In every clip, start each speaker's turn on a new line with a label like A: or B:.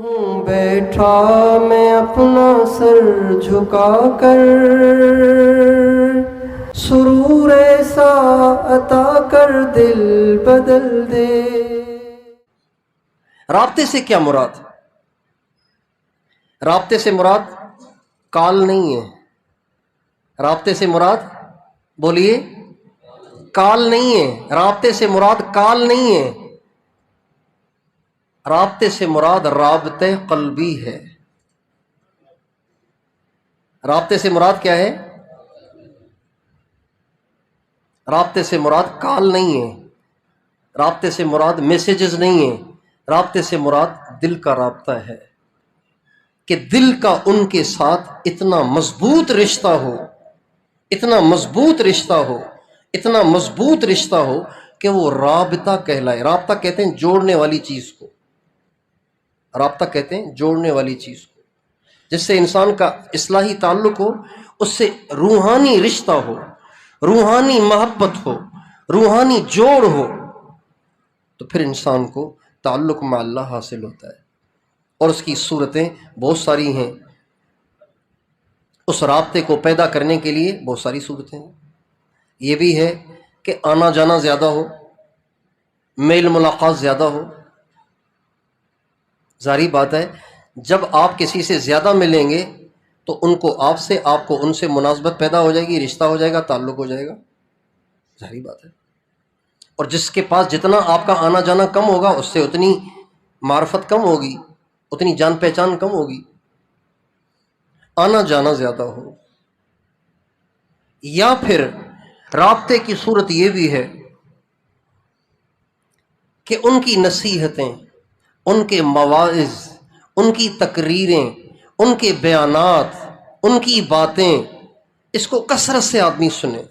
A: ہوں بیٹھا میں اپنا سر جھکا کر، سرور ایسا عطا کر دل بدل دے۔
B: رابطے سے کیا مراد؟ رابطے سے مراد کال نہیں ہے۔ رابطے سے مراد بولیے کال نہیں ہے۔ رابطے سے مراد کال نہیں ہے۔ رابطے سے مراد رابطہ قلبی ہے۔ رابطے سے مراد کیا ہے؟ رابطے سے مراد کال نہیں ہے۔ رابطے سے مراد میسیجز نہیں ہے۔ رابطے سے مراد دل کا رابطہ ہے کہ دل کا ان کے ساتھ اتنا مضبوط رشتہ ہو، اتنا مضبوط رشتہ ہو، اتنا مضبوط رشتہ ہو کہ وہ رابطہ کہلائے۔ رابطہ کہتے ہیں جوڑنے والی چیز کو۔ رابطہ کہتے ہیں جوڑنے والی چیز کو، جس سے انسان کا اصلاحی تعلق ہو، اس سے روحانی رشتہ ہو، روحانی محبت ہو، روحانی جوڑ ہو، تو پھر انسان کو تعلق مع اللہ حاصل ہوتا ہے۔ اور اس کی صورتیں بہت ساری ہیں۔ اس رابطے کو پیدا کرنے کے لیے بہت ساری صورتیں ہیں۔ یہ بھی ہے کہ آنا جانا زیادہ ہو، میل ملاقات زیادہ ہو۔ ظاہری بات ہے جب آپ کسی سے زیادہ ملیں گے تو ان کو آپ سے، آپ کو ان سے مناسبت پیدا ہو جائے گی، رشتہ ہو جائے گا، تعلق ہو جائے گا۔ ظاہری بات ہے۔ اور جس کے پاس جتنا آپ کا آنا جانا کم ہوگا، اس سے اتنی معرفت کم ہوگی، اتنی جان پہچان کم ہوگی۔ آنا جانا زیادہ ہو۔ یا پھر رابطے کی صورت یہ بھی ہے کہ ان کی نصیحتیں، ان کے مواعظ، ان کی تقریریں، ان کے بیانات، ان کی باتیں، اس کو کثرت سے آدمی سنے،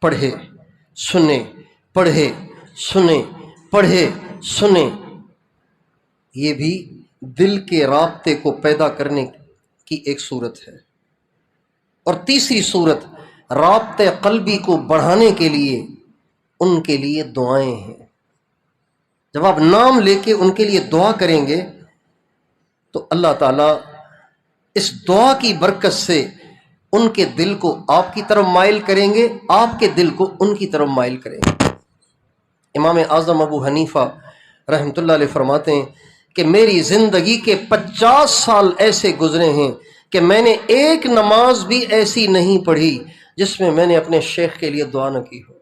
B: پڑھے، سنے، پڑھے، سنے، پڑھے، سنے۔ یہ بھی دل کے رابطے کو پیدا کرنے کی ایک صورت ہے۔ اور تیسری صورت رابطے قلبی کو بڑھانے کے لیے ان کے لیے دعائیں ہیں۔ جب آپ نام لے کے ان کے لیے دعا کریں گے تو اللہ تعالیٰ اس دعا کی برکت سے ان کے دل کو آپ کی طرف مائل کریں گے، آپ کے دل کو ان کی طرف مائل کریں گے۔ امام اعظم ابو حنیفہ رحمۃ اللہ علیہ فرماتے ہیں کہ میری زندگی کے 50 سال ایسے گزرے ہیں کہ میں نے ایک نماز بھی ایسی نہیں پڑھی جس میں نے اپنے شیخ کے لیے دعا نہ کی ہو۔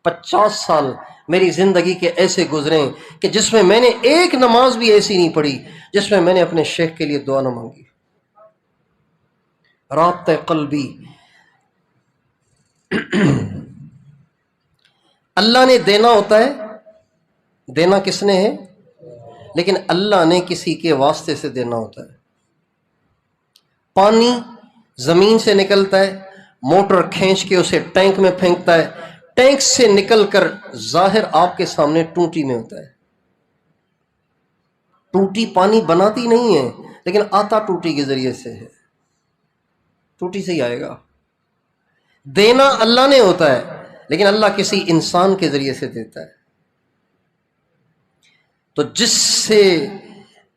B: 50 سال میری زندگی کے ایسے گزرے ہیں کہ جس میں نے ایک نماز بھی ایسی نہیں پڑھی جس میں نے اپنے شیخ کے لیے دعا نہ مانگی۔ رابطہ قلبی اللہ نے دینا ہوتا ہے، دینا کس نے ہے؟ لیکن اللہ نے کسی کے واسطے سے دینا ہوتا ہے۔ پانی زمین سے نکلتا ہے، موٹر کھینچ کے اسے ٹینک میں پھینکتا ہے، ٹینک سے نکل کر ظاہر آپ کے سامنے ٹوٹی میں ہوتا ہے۔ ٹوٹی پانی بناتی نہیں ہے، لیکن آتا ٹوٹی کے ذریعے سے ہے، ٹوٹی سے ہی آئے گا۔ دینا اللہ نے ہوتا ہے، لیکن اللہ کسی انسان کے ذریعے سے دیتا ہے۔ تو جس سے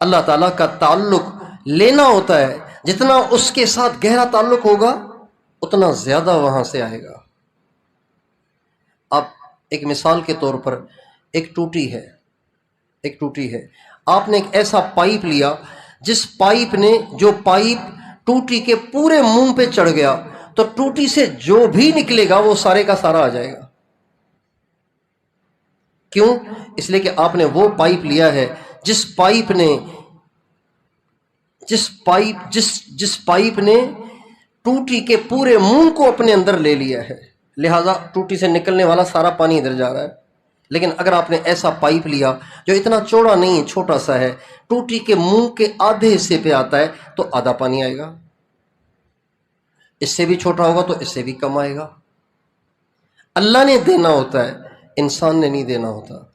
B: اللہ تعالیٰ کا تعلق لینا ہوتا ہے، جتنا اس کے ساتھ گہرا تعلق ہوگا اتنا زیادہ وہاں سے آئے گا۔ اب ایک مثال کے طور پر ایک ٹوٹی ہے، آپ نے ایک ایسا پائپ لیا جس پائپ نے، جو پائپ ٹوٹی کے پورے منہ پہ چڑھ گیا تو ٹوٹی سے جو بھی نکلے گا وہ سارے کا سارا آ جائے گا۔ کیوں؟ اس لیے کہ آپ نے وہ پائپ لیا ہے جس پائپ نے ٹوٹی کے پورے منہ کو اپنے اندر لے لیا ہے، لہذا ٹوٹی سے نکلنے والا سارا پانی ادھر جا رہا ہے۔ لیکن اگر آپ نے ایسا پائپ لیا جو اتنا چوڑا نہیں ہے، چھوٹا سا ہے، ٹوٹی کے منہ کے آدھے حصے پہ آتا ہے تو آدھا پانی آئے گا، اس سے بھی چھوٹا ہوگا تو اس سے بھی کم آئے گا۔ اللہ نے دینا ہوتا ہے، انسان نے نہیں دینا ہوتا۔